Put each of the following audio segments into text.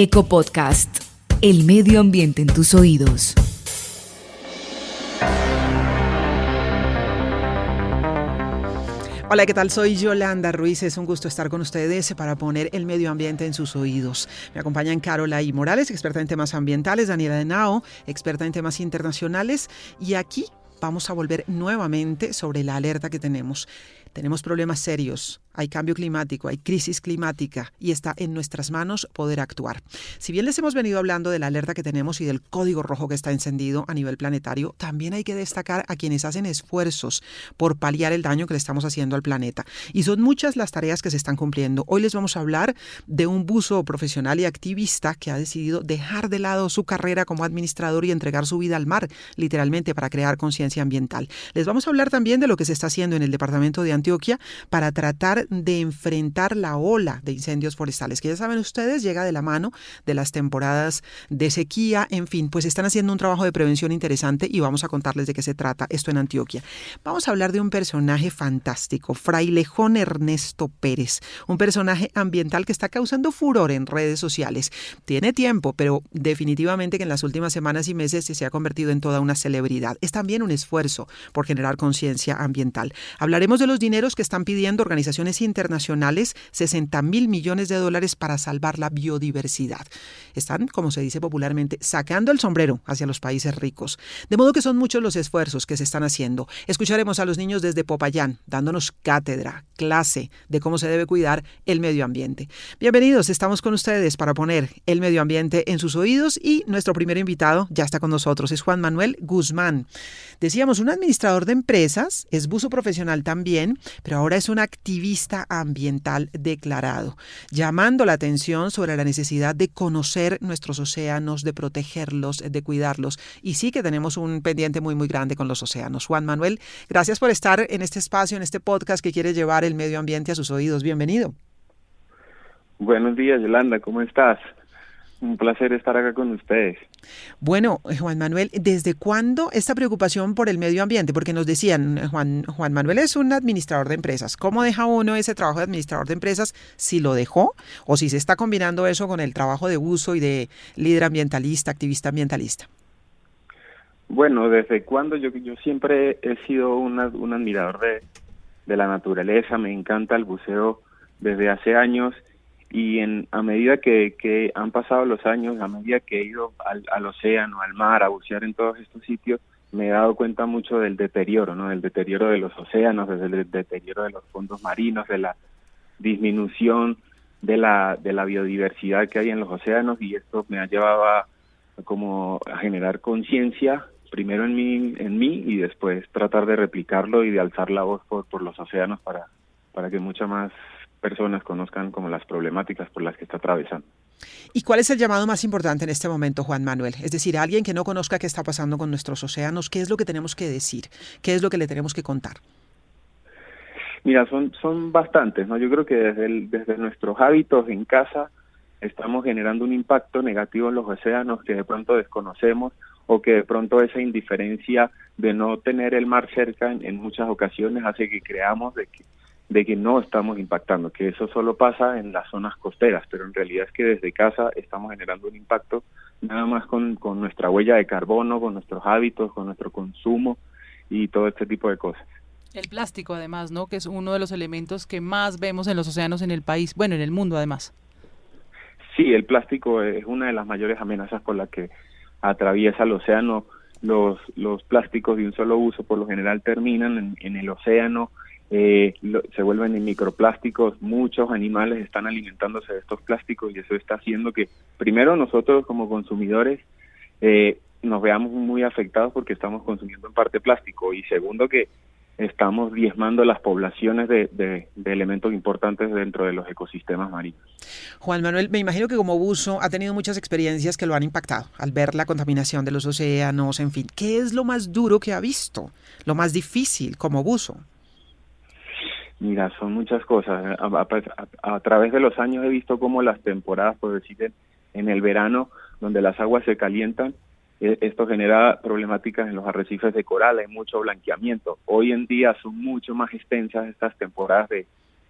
Ecopodcast, el medio ambiente en tus oídos. Hola, ¿qué tal? Soy Yolanda Ruiz. Es un gusto estar con ustedes para poner el medio ambiente en sus oídos. Me acompañan Carola I. Morales, experta en temas ambientales, Daniela Henao, experta en temas internacionales, y aquí vamos a volver nuevamente sobre la alerta que tenemos. Tenemos problemas serios, hay cambio climático, hay crisis climática y está en nuestras manos poder actuar. Si bien les hemos venido hablando de la alerta que tenemos y del código rojo que está encendido a nivel planetario, también hay que destacar a quienes hacen esfuerzos por paliar el daño que le estamos haciendo al planeta. Y son muchas las tareas que se están cumpliendo. Hoy les vamos a hablar de un buzo profesional y activista que ha decidido dejar de lado su carrera como administrador y entregar su vida al mar, literalmente, para crear conciencia ambiental. Les vamos a hablar también de lo que se está haciendo en el departamento de Antioquia para tratar de enfrentar la ola de incendios forestales, que ya saben ustedes, llega de la mano de las temporadas de sequía. En fin, pues están haciendo un trabajo de prevención interesante y vamos a contarles de qué se trata esto en Antioquia. Vamos a hablar de un personaje fantástico, Frailejón Ernesto Pérez, un personaje ambiental que está causando furor en redes sociales. Tiene tiempo, pero definitivamente que en las últimas semanas y meses se ha convertido en toda una celebridad. Es también un esfuerzo por generar conciencia ambiental. Hablaremos de los dineros que están pidiendo organizaciones internacionales, 60.000 millones de dólares para salvar la biodiversidad. Están, como se dice popularmente, sacando el sombrero hacia los países ricos. De modo que son muchos los esfuerzos que se están haciendo. Escucharemos a los niños desde Popayán, dándonos cátedra, clase de cómo se debe cuidar el medio ambiente. Bienvenidos, estamos con ustedes para poner el medio ambiente en sus oídos y nuestro primer invitado ya está con nosotros, es Juan Manuel Guzmán. Decíamos, un administrador de empresas, es buzo profesional también, pero ahora es un activista ambiental declarado, llamando la atención sobre la necesidad de conocer nuestros océanos, de protegerlos, de cuidarlos. Y sí que tenemos un pendiente muy, muy grande con los océanos. Juan Manuel, gracias por estar en este espacio, en este podcast que quiere llevar el medio ambiente a sus oídos. Bienvenido. Buenos días, Yolanda, ¿cómo estás? Un placer estar acá con ustedes. Bueno, Juan Manuel, ¿desde cuándo esta preocupación por el medio ambiente? Porque nos decían, Juan Manuel es un administrador de empresas. ¿Cómo deja uno ese trabajo de administrador de empresas si lo dejó o si se está combinando eso con el trabajo de buzo y de líder ambientalista, activista ambientalista? Bueno, ¿desde cuándo? Yo siempre he sido un admirador de la naturaleza, me encanta el buceo desde hace años. Y a medida que han pasado los años, a medida que he ido al océano, al mar, a bucear en todos estos sitios, me he dado cuenta mucho del deterioro, ¿no? Del deterioro de los océanos, del deterioro de los fondos marinos, de la disminución de la biodiversidad que hay en los océanos, y esto me ha llevado a generar conciencia, primero en mí y después tratar de replicarlo y de alzar la voz por los océanos para que muchas más personas conozcan como las problemáticas por las que está atravesando. ¿Y cuál es el llamado más importante en este momento, Juan Manuel? Es decir, a alguien que no conozca qué está pasando con nuestros océanos, ¿qué es lo que tenemos que decir? ¿Qué es lo que le tenemos que contar? Mira, son bastantes, ¿no? Yo creo que desde nuestros hábitos en casa estamos generando un impacto negativo en los océanos que de pronto desconocemos, o que de pronto esa indiferencia de no tener el mar cerca en muchas ocasiones hace que creamos de que no estamos impactando, que eso solo pasa en las zonas costeras, pero en realidad es que desde casa estamos generando un impacto nada más con nuestra huella de carbono, con nuestros hábitos, con nuestro consumo y todo este tipo de cosas. El plástico, además, ¿no? Que es uno de los elementos que más vemos en los océanos en el país, bueno, en el mundo, además. Sí, el plástico es una de las mayores amenazas por la que atraviesa el océano. Los plásticos de un solo uso por lo general terminan en el océano, se vuelven en microplásticos. Muchos animales están alimentándose de estos plásticos y eso está haciendo que primero nosotros como consumidores nos veamos muy afectados porque estamos consumiendo en parte plástico, y segundo que estamos diezmando las poblaciones de elementos importantes dentro de los ecosistemas marinos. Juan Manuel, me imagino que como buzo ha tenido muchas experiencias que lo han impactado al ver la contaminación de los océanos, en fin. ¿Qué es lo más duro que ha visto? Lo más difícil como buzo. Mira, son muchas cosas. A través de los años he visto cómo las temporadas, por decir, en el verano, donde las aguas se calientan, esto genera problemáticas en los arrecifes de coral, hay mucho blanqueamiento. Hoy en día son mucho más extensas estas temporadas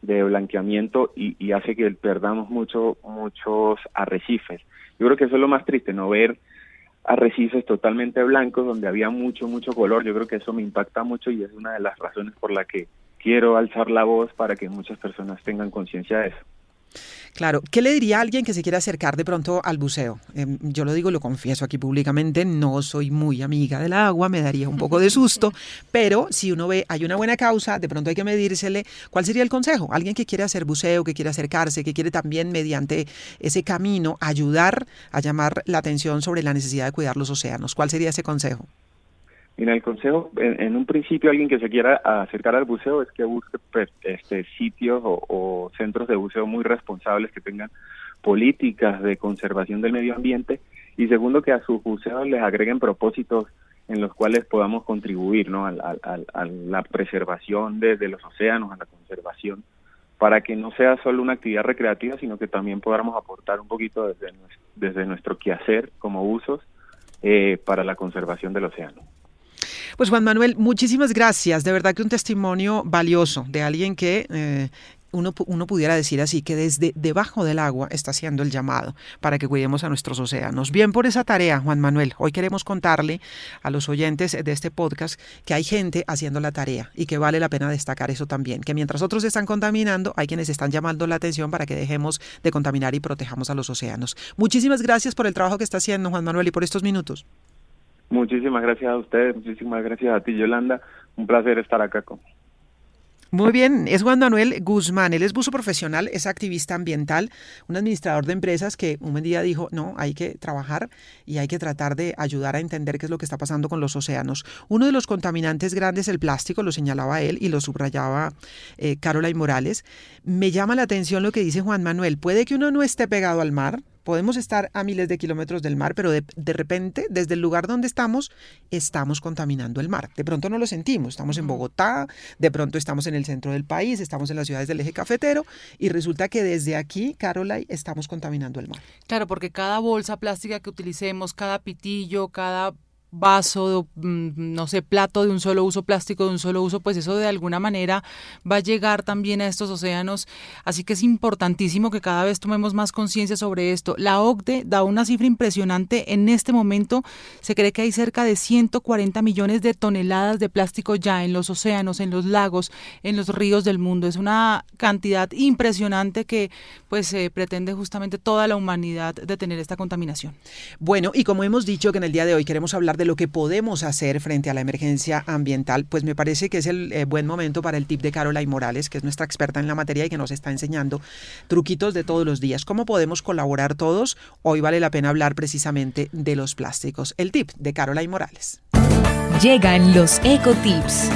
de blanqueamiento y hace que perdamos muchos arrecifes. Yo creo que eso es lo más triste, no ver arrecifes totalmente blancos donde había mucho color. Yo creo que eso me impacta mucho y es una de las razones por la que quiero alzar la voz para que muchas personas tengan conciencia de eso. Claro, ¿qué le diría a alguien que se quiera acercar de pronto al buceo? Yo lo digo, lo confieso aquí públicamente, no soy muy amiga del agua, me daría un poco de susto, pero si uno ve, hay una buena causa, de pronto hay que medírsele. ¿Cuál sería el consejo? Alguien que quiere hacer buceo, que quiere acercarse, que quiere también mediante ese camino ayudar a llamar la atención sobre la necesidad de cuidar los océanos. ¿Cuál sería ese consejo? Mira, el consejo, en un principio, alguien que se quiera acercar al buceo es que busque sitios o centros de buceo muy responsables que tengan políticas de conservación del medio ambiente, y segundo, que a sus buceos les agreguen propósitos en los cuales podamos contribuir, ¿no? a la preservación de los océanos, a la conservación, para que no sea solo una actividad recreativa, sino que también podamos aportar un poquito desde nuestro quehacer como buzos para la conservación del océano. Pues Juan Manuel, muchísimas gracias. De verdad que un testimonio valioso de alguien que uno pudiera decir así, que desde debajo del agua está haciendo el llamado para que cuidemos a nuestros océanos. Bien por esa tarea, Juan Manuel. Hoy queremos contarle a los oyentes de este podcast que hay gente haciendo la tarea y que vale la pena destacar eso también, que mientras otros están contaminando, hay quienes están llamando la atención para que dejemos de contaminar y protejamos a los océanos. Muchísimas gracias por el trabajo que está haciendo, Juan Manuel, y por estos minutos. Muchísimas gracias a ustedes, muchísimas gracias a ti, Yolanda. Un placer estar acá con. Muy bien, es Juan Manuel Guzmán, él es buzo profesional, es activista ambiental, un administrador de empresas que un buen día dijo, no, hay que trabajar y hay que tratar de ayudar a entender qué es lo que está pasando con los océanos. Uno de los contaminantes grandes, el plástico, lo señalaba él y lo subrayaba Caroline Morales. Me llama la atención lo que dice Juan Manuel, puede que uno no esté pegado al mar, podemos estar a miles de kilómetros del mar, pero de repente, desde el lugar donde estamos contaminando el mar. De pronto no lo sentimos, estamos en Bogotá, de pronto estamos en el centro del país, estamos en las ciudades del eje cafetero y resulta que desde aquí, Caroline, estamos contaminando el mar. Claro, porque cada bolsa plástica que utilicemos, cada pitillo, cada vaso, no sé, plato de un solo uso, plástico de un solo uso, pues eso de alguna manera va a llegar también a estos océanos, así que es importantísimo que cada vez tomemos más conciencia sobre esto. La OCDE da una cifra impresionante, en este momento se cree que hay cerca de 140 millones de toneladas de plástico ya en los océanos, en los lagos, en los ríos del mundo, es una cantidad impresionante que pues pretende justamente toda la humanidad detener esta contaminación. Bueno, y como hemos dicho que en el día de hoy queremos hablar de lo que podemos hacer frente a la emergencia ambiental, pues me parece que es el buen momento para el tip de Caroline Morales, que es nuestra experta en la materia y que nos está enseñando truquitos de todos los días. ¿Cómo podemos colaborar todos? Hoy vale la pena hablar precisamente de los plásticos. El tip de Caroline Morales. Llegan los ecotips.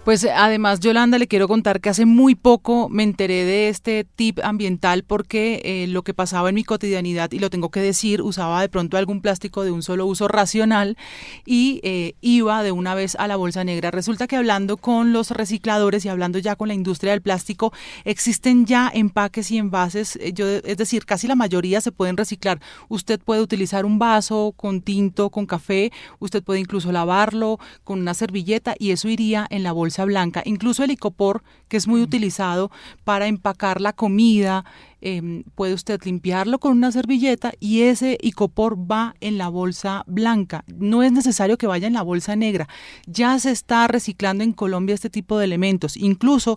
Pues además, Yolanda, le quiero contar que hace muy poco me enteré de este tip ambiental porque lo que pasaba en mi cotidianidad, y lo tengo que decir, usaba de pronto algún plástico de un solo uso racional y iba de una vez a la bolsa negra. Resulta que hablando con los recicladores y hablando ya con la industria del plástico, existen ya empaques y envases, es decir, casi la mayoría se pueden reciclar. Usted puede utilizar un vaso con tinto, con café, usted puede incluso lavarlo con una servilleta y eso iría en la bolsa blanca, incluso el icopor, que es muy utilizado para empacar la comida, puede usted limpiarlo con una servilleta y ese icopor va en la bolsa blanca. No es necesario que vaya en la bolsa negra. Ya se está reciclando en Colombia este tipo de elementos. Incluso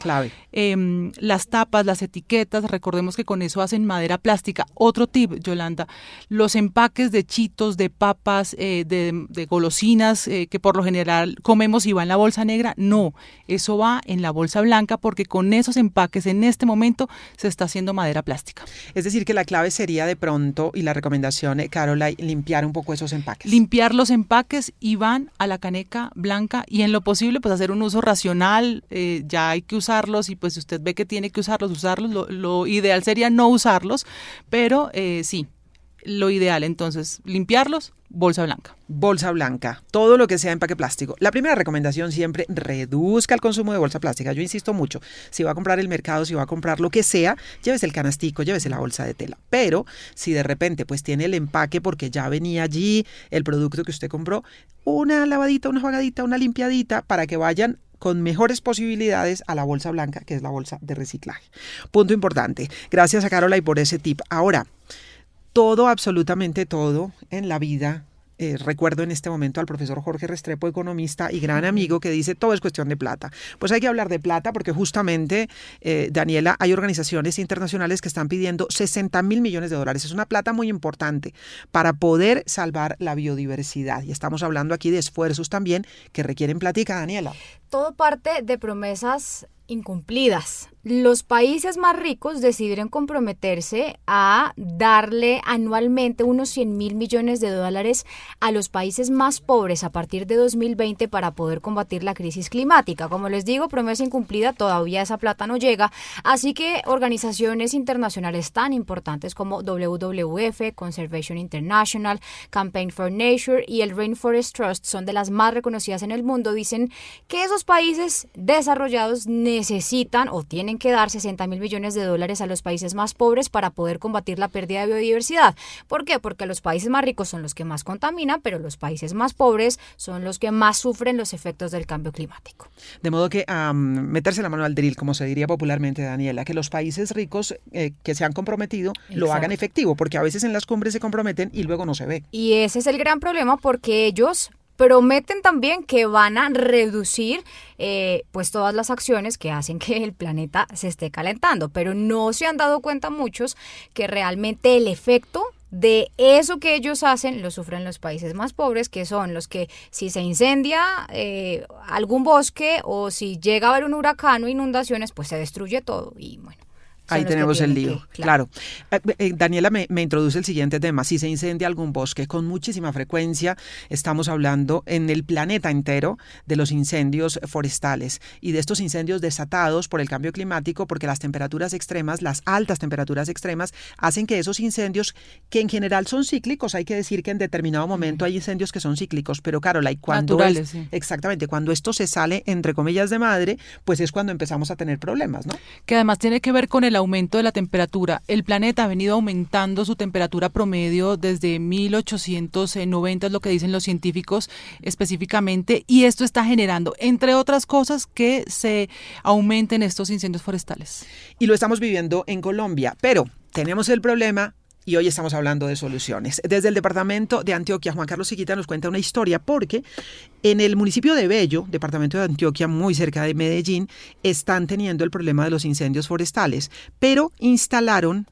las tapas, las etiquetas, recordemos que con eso hacen madera plástica. Otro tip, Yolanda, los empaques de chitos, de papas, de golosinas que por lo general comemos y va en la bolsa negra, no. Eso va en la bolsa blanca porque con esos empaques en este momento se está haciendo madera plástica. Es decir, que la clave sería de pronto, y la recomendación, Caroline, limpiar un poco esos empaques. Limpiar los empaques y van a la caneca blanca y en lo posible pues hacer un uso racional, ya hay que usarlos y pues si usted ve que tiene que usarlos, lo ideal sería no usarlos, pero sí, lo ideal entonces, limpiarlos, bolsa blanca. Bolsa blanca, todo lo que sea empaque plástico. La primera recomendación siempre, reduzca el consumo de bolsa plástica. Yo insisto mucho, si va a comprar el mercado, si va a comprar lo que sea, llévese el canastico, llévese la bolsa de tela. Pero si de repente pues tiene el empaque porque ya venía allí el producto que usted compró, una lavadita, una jugadita, una limpiadita para que vayan con mejores posibilidades a la bolsa blanca, que es la bolsa de reciclaje. Punto importante. Gracias a Caroline por ese tip. Ahora, todo, absolutamente todo en la vida, recuerdo en este momento al profesor Jorge Restrepo, economista y gran amigo, que dice todo es cuestión de plata. Pues hay que hablar de plata porque justamente, Daniela, hay organizaciones internacionales que están pidiendo $60.000 millones. Es una plata muy importante para poder salvar la biodiversidad. Y estamos hablando aquí de esfuerzos también que requieren plática, Daniela. Todo parte de promesas incumplidas. Los países más ricos decidieron comprometerse a darle anualmente unos $100.000 millones a los países más pobres a partir de 2020 para poder combatir la crisis climática. Como les digo, promesa incumplida, todavía esa plata no llega, así que organizaciones internacionales tan importantes como WWF, Conservation International, Campaign for Nature y el Rainforest Trust son de las más reconocidas en el mundo. Dicen que esos países desarrollados necesitan o tienen que dar $60.000 millones a los países más pobres para poder combatir la pérdida de biodiversidad. ¿Por qué? Porque los países más ricos son los que más contaminan, pero los países más pobres son los que más sufren los efectos del cambio climático. De modo que meterse la mano al drill, como se diría popularmente, Daniela, que los países ricos que se han comprometido lo hagan efectivo, porque a veces en las cumbres se comprometen y luego no se ve. Y ese es el gran problema, porque ellos prometen también que van a reducir pues todas las acciones que hacen que el planeta se esté calentando, pero no se han dado cuenta muchos que realmente el efecto de eso que ellos hacen lo sufren los países más pobres, que son los que si se incendia algún bosque o si llega a haber un huracán o inundaciones, pues se destruye todo y bueno. Ahí tenemos el lío, claro. Daniela me introduce el siguiente tema. Si se incendia algún bosque, con muchísima frecuencia estamos hablando en el planeta entero de los incendios forestales y de estos incendios desatados por el cambio climático, porque las temperaturas extremas, las altas temperaturas extremas, hacen que esos incendios, que en general son cíclicos, hay que decir que en determinado momento hay incendios que son cíclicos, pero Caroline, cuando naturales, sí. Exactamente, cuando esto se sale, entre comillas, de madre, pues es cuando empezamos a tener problemas, ¿no? Que además tiene que ver con el aumento de la temperatura. El planeta ha venido aumentando su temperatura promedio desde 1890, es lo que dicen los científicos específicamente, y esto está generando, entre otras cosas, que se aumenten estos incendios forestales. Y lo estamos viviendo en Colombia, pero tenemos el problema. Y hoy estamos hablando de soluciones. Desde el departamento de Antioquia, Juan Carlos Higuita nos cuenta una historia, porque en el municipio de Bello, departamento de Antioquia, muy cerca de Medellín, están teniendo el problema de los incendios forestales, pero instalaron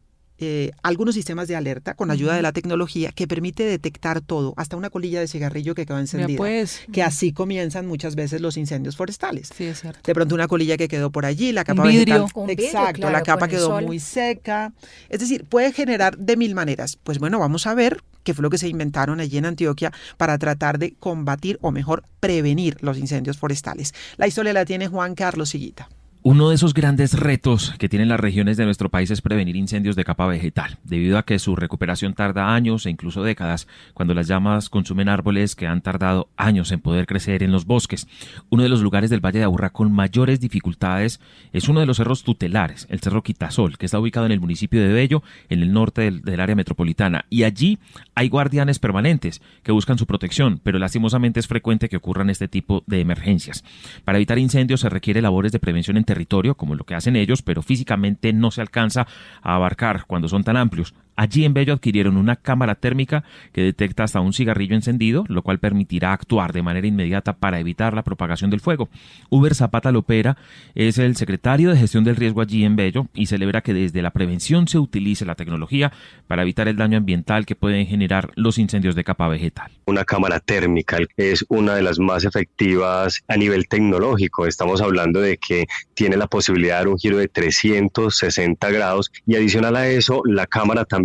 algunos sistemas de alerta con ayuda de la tecnología que permite detectar todo, hasta una colilla de cigarrillo que quedó encendida, pues, que así comienzan muchas veces los incendios forestales. Sí, es cierto. De pronto una colilla que quedó por allí, la capa vidrio. vegetal, exacto, claro, la capa quedó muy seca, es decir, puede generar de mil maneras. Pues bueno, vamos a ver qué fue lo que se inventaron allí en Antioquia para tratar de combatir, o mejor, prevenir los incendios forestales. La historia la tiene Juan Carlos Higuita. Uno de esos grandes retos que tienen las regiones de nuestro país es prevenir incendios de capa vegetal, debido a que su recuperación tarda años e incluso décadas, cuando las llamas consumen árboles que han tardado años en poder crecer en los bosques. Uno de los lugares del Valle de Aburrá con mayores dificultades es uno de los cerros tutelares, el Cerro Quitasol, que está ubicado en el municipio de Bello, en el norte del área metropolitana. Y allí hay guardianes permanentes que buscan su protección, pero lastimosamente es frecuente que ocurran este tipo de emergencias. Para evitar incendios se requiere labores de prevención en territorio, como lo que hacen ellos, pero físicamente no se alcanza a abarcar cuando son tan amplios. Allí en Bello adquirieron una cámara térmica que detecta hasta un cigarrillo encendido, lo cual permitirá actuar de manera inmediata para evitar la propagación del fuego. Uber Zapata Lopera es el secretario de gestión del riesgo allí en Bello y celebra que desde la prevención se utilice la tecnología para evitar el daño ambiental que pueden generar los incendios de capa vegetal. Una cámara térmica es una de las más efectivas a nivel tecnológico. Estamos hablando de que tiene la posibilidad de dar un giro de 360 grados y adicional a eso, la cámara también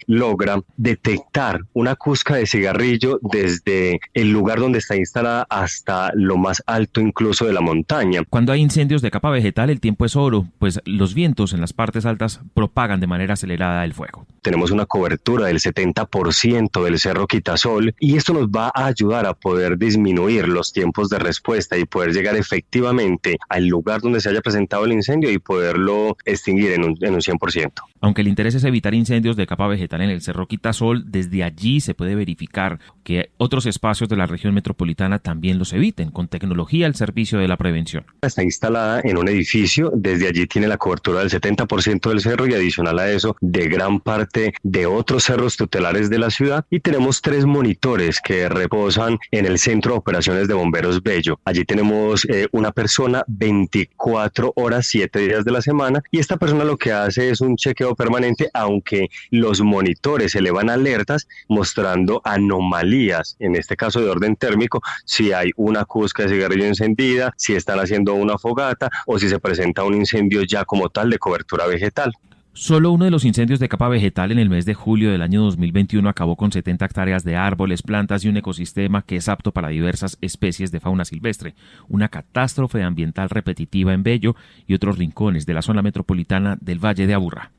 logra detectar una cusca de cigarrillo desde el lugar donde está instalada hasta lo más alto incluso de la montaña. Cuando hay incendios de capa vegetal, el tiempo es oro, pues los vientos en las partes altas propagan de manera acelerada el fuego. tenemos una cobertura del 70% del Cerro Quitasol, y esto nos va a ayudar a poder disminuir los tiempos de respuesta y poder llegar efectivamente al lugar donde se haya presentado el incendio y poderlo extinguir en un 100%. Aunque el interés es evitar incendios de capa vegetal en el Cerro Quitasol, desde allí se puede verificar que otros espacios de la región metropolitana también los eviten, con tecnología al servicio de la prevención. Está instalada en un edificio, desde allí tiene la cobertura del 70% del cerro y adicional a eso de gran parte de otros cerros tutelares de la ciudad, y tenemos 3 monitores que reposan en el Centro de Operaciones de Bomberos Bello. Allí tenemos una persona 24 horas, 7 días de la semana, y esta persona lo que hace es un chequeo permanente, aunque los monitores elevan alertas mostrando anomalías, en este caso de orden térmico, si hay una cusca de cigarrillo encendida, si están haciendo una fogata o si se presenta un incendio ya como tal de cobertura vegetal. Solo uno de los incendios de capa vegetal en el mes de julio del año 2021 acabó con 70 hectáreas de árboles, plantas y un ecosistema que es apto para diversas especies de fauna silvestre. Una catástrofe ambiental repetitiva en Bello y otros rincones de la zona metropolitana del Valle de Aburrá.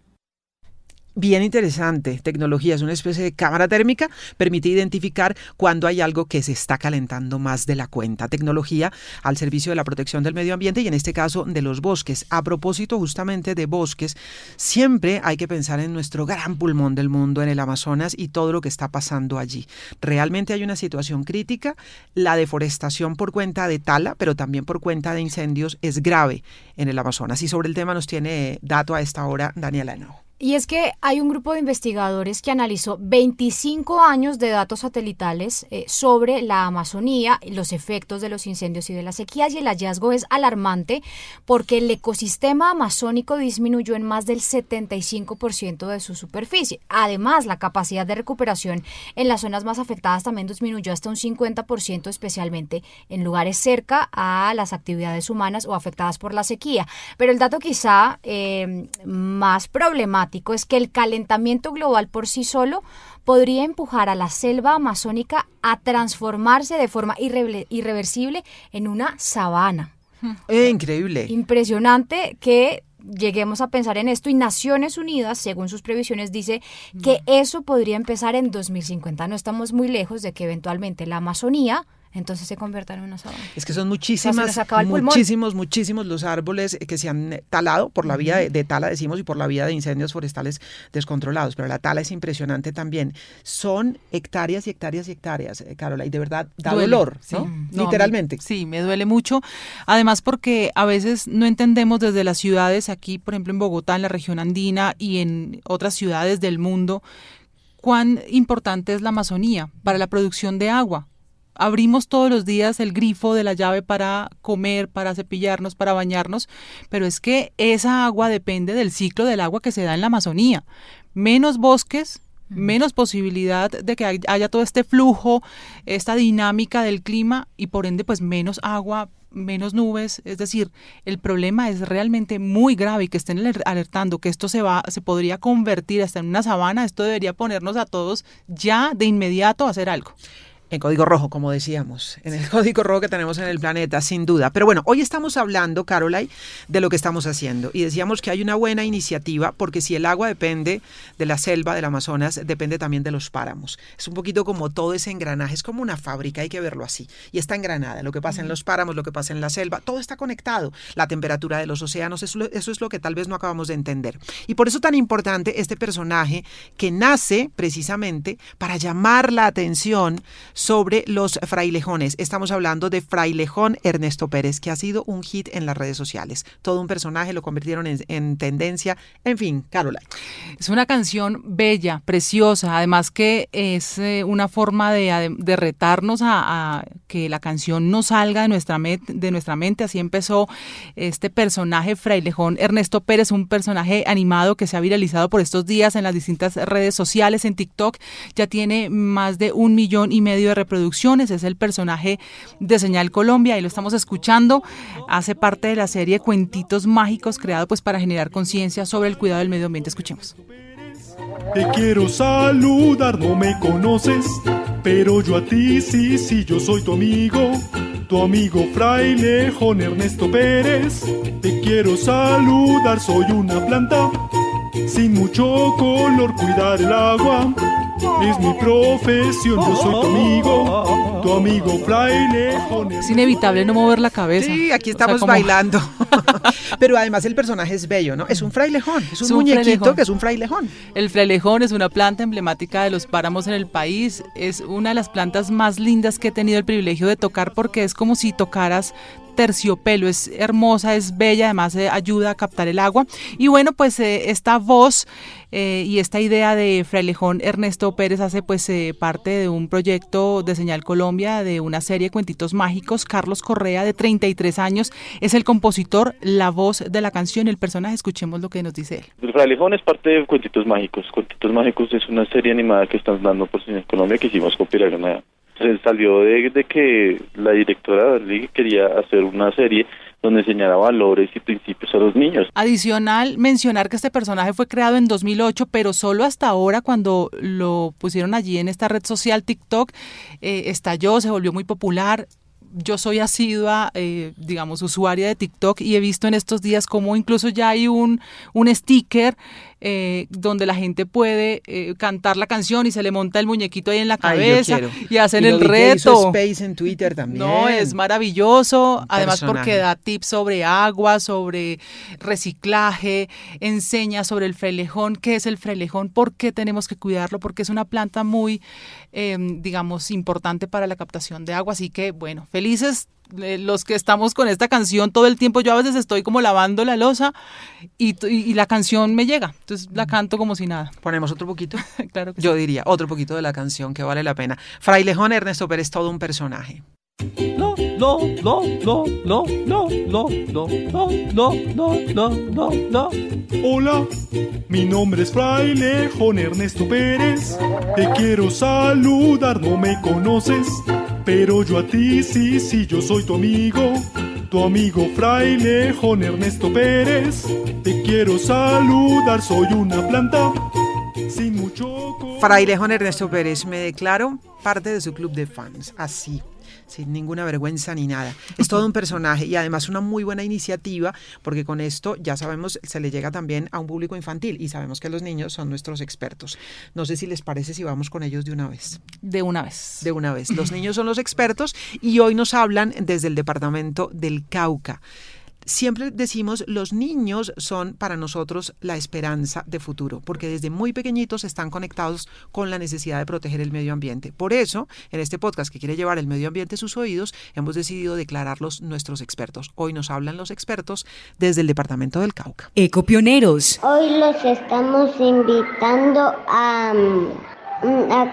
Bien interesante. Tecnología es una especie de cámara térmica, permite identificar cuando hay algo que se está calentando más de la cuenta. Tecnología al servicio de la protección del medio ambiente y en este caso de los bosques. A propósito justamente de bosques, siempre hay que pensar en nuestro gran pulmón del mundo, en el Amazonas y todo lo que está pasando allí. Realmente hay una situación crítica. La deforestación por cuenta de tala, pero también por cuenta de incendios, es grave en el Amazonas. Y sobre el tema nos tiene dato a esta hora Daniela Henao. Y es que hay un grupo de investigadores que analizó 25 años de datos satelitales sobre la Amazonía, los efectos de los incendios y de las sequías, y el hallazgo es alarmante porque el ecosistema amazónico disminuyó en más del 75% de su superficie. Además, la capacidad de recuperación en las zonas más afectadas también disminuyó hasta un 50%, especialmente en lugares cerca a las actividades humanas o afectadas por la sequía. Pero el dato quizá más problemático es que el calentamiento global por sí solo podría empujar a la selva amazónica a transformarse de forma irreversible en una sabana. Increíble. Impresionante que lleguemos a pensar en esto, y Naciones Unidas, según sus previsiones, dice que eso podría empezar en 2050. No estamos muy lejos de que eventualmente la Amazonía entonces se convierta en una sabana. Es que son muchísimos los árboles que se han talado por la vía de tala, decimos, y por la vía de incendios forestales descontrolados, pero la tala es impresionante también. Son hectáreas y hectáreas y hectáreas, Carola, y de verdad da dolor, ¿no? No, literalmente. Sí, me duele mucho, además porque a veces no entendemos desde las ciudades, aquí por ejemplo en Bogotá, en la región andina y en otras ciudades del mundo, cuán importante es la Amazonía para la producción de agua. Abrimos todos los días el grifo de la llave para comer, para cepillarnos, para bañarnos, pero es que esa agua depende del ciclo del agua que se da en la Amazonía. Menos bosques, menos posibilidad de que haya todo este flujo, esta dinámica del clima y por ende pues menos agua, menos nubes. Es decir, el problema es realmente muy grave y que estén alertando que esto se podría convertir hasta en una sabana. Esto debería ponernos a todos ya de inmediato a hacer algo. En código rojo, como decíamos, en el código rojo que tenemos en el planeta, sin duda. Pero bueno, hoy estamos hablando, Caroline, de lo que estamos haciendo. Y decíamos que hay una buena iniciativa, porque si el agua depende de la selva, del Amazonas, depende también de los páramos. Es un poquito como todo ese engranaje, es como una fábrica, hay que verlo así. Y está engranada, lo que pasa en los páramos, lo que pasa en la selva, todo está conectado. La temperatura de los océanos, eso es lo que tal vez no acabamos de entender. Y por eso tan importante este personaje que nace precisamente para llamar la atención sobre los frailejones. Estamos hablando de Frailejón Ernesto Pérez, que ha sido un hit en las redes sociales. Todo un personaje, lo convirtieron en tendencia. En fin, Caroline. Es una canción bella, preciosa, además que es una forma de retarnos a que la canción no salga de nuestra mente. Así empezó este personaje Frailejón Ernesto Pérez, un personaje animado que se ha viralizado por estos días en las distintas redes sociales. En TikTok ya tiene más de 1,5 millones de reproducciones, es el personaje de Señal Colombia y lo estamos escuchando, hace parte de la serie Cuentitos Mágicos, creado pues para generar conciencia sobre el cuidado del medio ambiente. Escuchemos. Te quiero saludar, no me conoces, pero yo a ti sí, yo soy tu amigo Frailejón Ernesto Pérez. Te quiero saludar, soy una planta sin mucho color cuidar el agua. Es mi profesión, yo soy tu amigo frailejón. Es inevitable no mover la cabeza. Sí, aquí estamos bailando. Pero además el personaje es bello, ¿no? Es un frailejón, es un muñequito frailejón. Que es un frailejón. El frailejón es una planta emblemática de los páramos en el país. Es una de las plantas más lindas que he tenido el privilegio de tocar porque es como si tocaras terciopelo, es hermosa, es bella, además ayuda a captar el agua. Y bueno, pues esta voz y esta idea de frailejón Ernesto Pérez hace pues parte de un proyecto de Señal Colombia, de una serie de cuentitos mágicos. Carlos Correa, de 33 años, es el compositor, la voz de la canción, el personaje. Escuchemos lo que nos dice él. El frailejón es parte de Cuentitos Mágicos. Cuentitos Mágicos es una serie animada que están dando por Señal Colombia que hicimos con Pilar Granada. Se salió de que la directora Darly quería hacer una serie donde enseñara valores y principios a los niños. Adicional, mencionar que este personaje fue creado en 2008, pero solo hasta ahora, cuando lo pusieron allí en esta red social TikTok, estalló, se volvió muy popular. Yo soy asidua, usuaria de TikTok, y he visto en estos días cómo incluso ya hay un sticker donde la gente puede cantar la canción y se le monta el muñequito ahí en la cabeza y hacen el reto. Space en Twitter también. No, es maravilloso, además porque da tips sobre agua, sobre reciclaje, enseña sobre el frailejón, qué es el frailejón, por qué tenemos que cuidarlo, porque es una planta muy, importante para la captación de agua, así que bueno, felices los que estamos con esta canción todo el tiempo. Yo a veces estoy como lavando la loza y la canción me llega, entonces la canto como si nada. ¿Ponemos otro poquito? Claro que Yo sí. diría, otro poquito de la canción que vale la pena. Frailejón Ernesto Pérez, todo un personaje. No, no, no, no, no, no, no, no, no, no, no, no, no, no. Hola, mi nombre es frailejón Ernesto Pérez. Te quiero saludar, no me conoces, pero yo a ti sí, yo soy tu amigo frailejón Ernesto Pérez. Te quiero saludar, soy una planta sin mucho color. Frailejón Ernesto Pérez, me declaro parte de su club de fans, así, sin ninguna vergüenza ni nada. Es todo un personaje y además una muy buena iniciativa, porque con esto ya sabemos, se le llega también a un público infantil y sabemos que los niños son nuestros expertos. No sé si les parece si vamos con ellos de una vez. De una vez. De una vez. Los niños son los expertos y hoy nos hablan desde el departamento del Cauca. Siempre decimos, los niños son para nosotros la esperanza de futuro, porque desde muy pequeñitos están conectados con la necesidad de proteger el medio ambiente. Por eso, en este podcast que quiere llevar el medio ambiente a sus oídos, hemos decidido declararlos nuestros expertos. Hoy nos hablan los expertos desde el departamento del Cauca. Ecopioneros. Hoy los estamos invitando a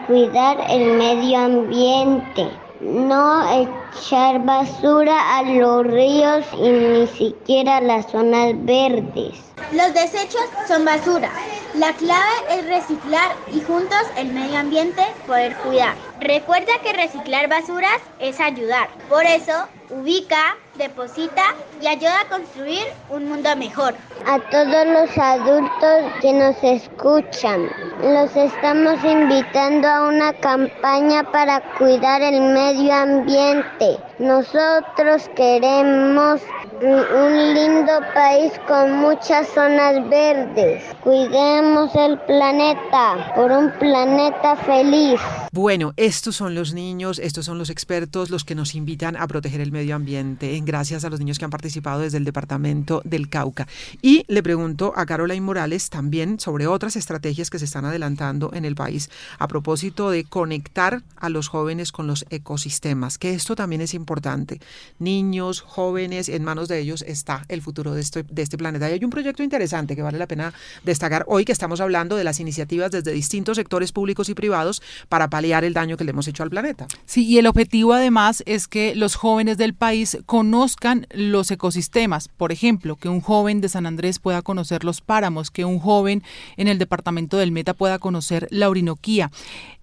cuidar el medio ambiente. No echar basura a los ríos y ni siquiera a las zonas verdes. Los desechos son basura. La clave es reciclar y juntos el medio ambiente poder cuidar. Recuerda que reciclar basuras es ayudar. Por eso, ubica, deposita y ayuda a construir un mundo mejor. A todos los adultos que nos escuchan, los estamos invitando a una campaña para cuidar el medio ambiente. Nosotros queremos un lindo país con muchas zonas verdes. Cuidemos el planeta por un planeta feliz. Bueno, estos son los niños, estos son los expertos, los que nos invitan a proteger el medio ambiente, gracias a los niños que han participado desde el departamento del Cauca. Y le pregunto a Caroline Morales también sobre otras estrategias que se están adelantando en el país a propósito de conectar a los jóvenes con los ecosistemas, que esto también es importante. Niños, jóvenes, en manos de ellos está el futuro de este planeta. Y hay un proyecto interesante que vale la pena destacar hoy, que estamos hablando de las iniciativas desde distintos sectores públicos y privados para paliar el daño que le hemos hecho al planeta. Sí, y el objetivo además es que los jóvenes del país conozcan los ecosistemas. Por ejemplo, que un joven de San Andrés pueda conocer los páramos, que un joven en el departamento del Meta pueda conocer la Orinoquía.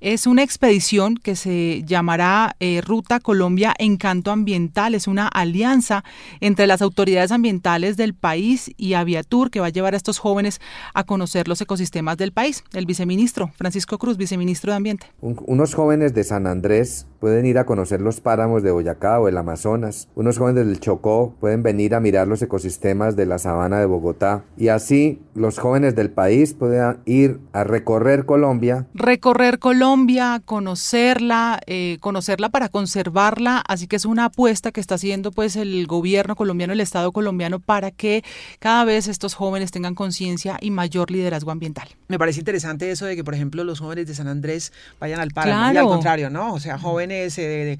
Es una expedición que se llamará Ruta Colombia Encanto Ambiental. Es una alianza entre las autoridades ambientales del país y Aviatur, que va a llevar a estos jóvenes a conocer los ecosistemas del país. El viceministro Francisco Cruz, viceministro de Ambiente. Unos jóvenes de San Andrés pueden ir a conocer los páramos de Boyacá o el Amazonas. Unos jóvenes del Chocó pueden venir a mirar los ecosistemas de la sabana de Bogotá. Y así los jóvenes del país pueden ir a recorrer Colombia. Recorrer Colombia, conocerla para conservarla. Así que es una apuesta que está haciendo pues el gobierno colombiano, el Estado colombiano, para que cada vez estos jóvenes tengan conciencia y mayor liderazgo ambiental. Me parece interesante eso de que, por ejemplo, los jóvenes de San Andrés vayan al páramo, claro. Y al contrario, ¿no? O sea, jóvenes de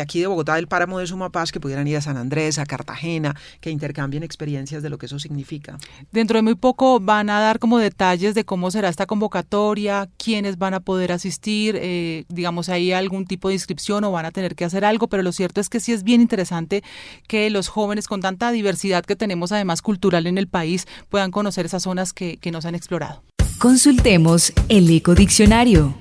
aquí de Bogotá, del páramo de Sumapaz, que pudieran ir a San Andrés, a Cartagena, que intercambien experiencias de lo que eso significa. Dentro de muy poco van a dar como detalles de cómo será esta convocatoria, quiénes van a poder asistir, digamos, hay algún tipo de inscripción o van a tener que hacer algo, pero lo cierto es que sí es bien interesante que los jóvenes, con tanta diversidad que tenemos además cultural en el país, puedan conocer esas zonas que no se han explorado. Consultemos el Ecodiccionario.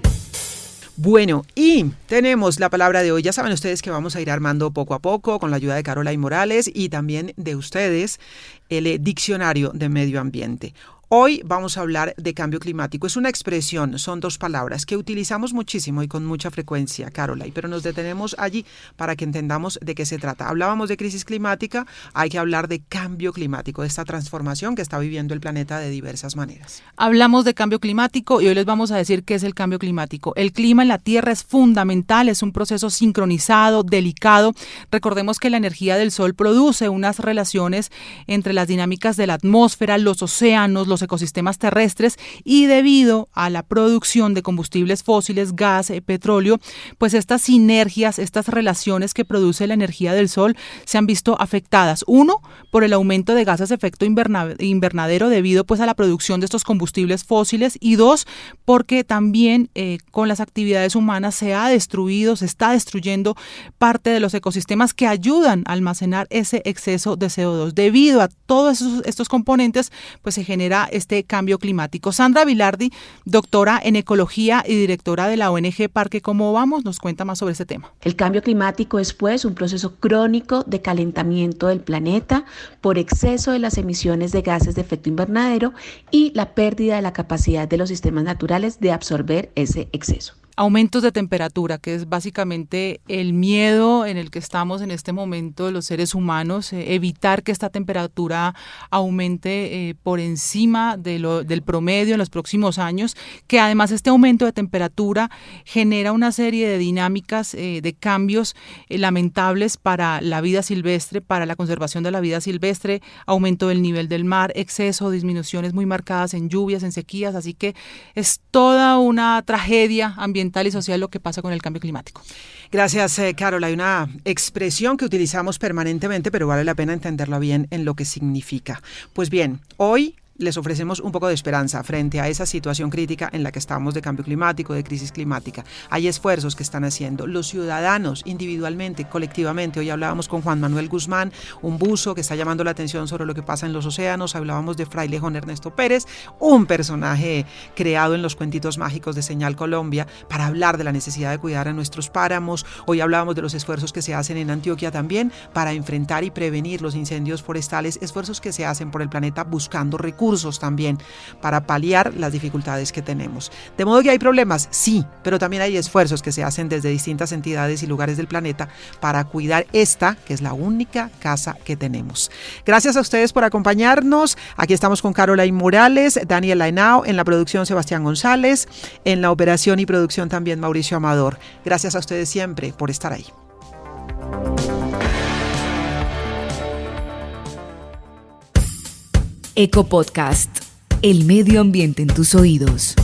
Bueno, y tenemos la palabra de hoy. Ya saben ustedes que vamos a ir armando poco a poco con la ayuda de Carola y Morales y también de ustedes el diccionario de medio ambiente. Hoy vamos a hablar de cambio climático. Es una expresión, son 2 palabras que utilizamos muchísimo y con mucha frecuencia, Carola, pero nos detenemos allí para que entendamos de qué se trata. Hablábamos de crisis climática, hay que hablar de cambio climático, de esta transformación que está viviendo el planeta de diversas maneras. Hablamos de cambio climático y hoy les vamos a decir qué es el cambio climático. El clima en la Tierra es fundamental, es un proceso sincronizado, delicado. Recordemos que la energía del sol produce unas relaciones entre las dinámicas de la atmósfera, los océanos, los ecosistemas terrestres, y debido a la producción de combustibles fósiles, gas, petróleo, pues estas sinergias, estas relaciones que produce la energía del sol se han visto afectadas. 1, por el aumento de gases de efecto invernadero debido pues a la producción de estos combustibles fósiles, y 2, porque también con las actividades humanas se está destruyendo parte de los ecosistemas que ayudan a almacenar ese exceso de CO2. Debido a todos estos componentes, pues se genera este cambio climático. Sandra Vilardi, doctora en ecología y directora de la ONG Parque Cómo Vamos, nos cuenta más sobre este tema. El cambio climático es pues un proceso crónico de calentamiento del planeta por exceso de las emisiones de gases de efecto invernadero y la pérdida de la capacidad de los sistemas naturales de absorber ese exceso. Aumentos de temperatura, que es básicamente el miedo en el que estamos en este momento los seres humanos, evitar que esta temperatura aumente por encima del promedio en los próximos años, que además este aumento de temperatura genera una serie de dinámicas de cambios lamentables para la vida silvestre, para la conservación de la vida silvestre, aumento del nivel del mar, exceso, disminuciones muy marcadas en lluvias, en sequías, así que es toda una tragedia ambiental y social lo que pasa con el cambio climático. Gracias, Carola. Hay una expresión que utilizamos permanentemente, pero vale la pena entenderla bien en lo que significa. Pues bien, hoy les ofrecemos un poco de esperanza frente a esa situación crítica en la que estamos de cambio climático, de crisis climática. Hay esfuerzos que están haciendo los ciudadanos individualmente, colectivamente. Hoy hablábamos con Juan Manuel Guzmán, un buzo que está llamando la atención sobre lo que pasa en los océanos. Hablábamos de Frailejón Ernesto Pérez, un personaje creado en los cuentitos mágicos de Señal Colombia para hablar de la necesidad de cuidar a nuestros páramos. Hoy hablábamos de los esfuerzos que se hacen en Antioquia también para enfrentar y prevenir los incendios forestales, esfuerzos que se hacen por el planeta buscando recursos también para paliar las dificultades que tenemos. De modo que hay problemas, sí, pero también hay esfuerzos que se hacen desde distintas entidades y lugares del planeta para cuidar esta, que es la única casa que tenemos. Gracias a ustedes por acompañarnos. Aquí estamos con Carola y Morales, Daniela Henao, en la producción Sebastián González, en la operación y producción también Mauricio Amador. Gracias a ustedes siempre por estar ahí. Ecopodcast, el medio ambiente en tus oídos.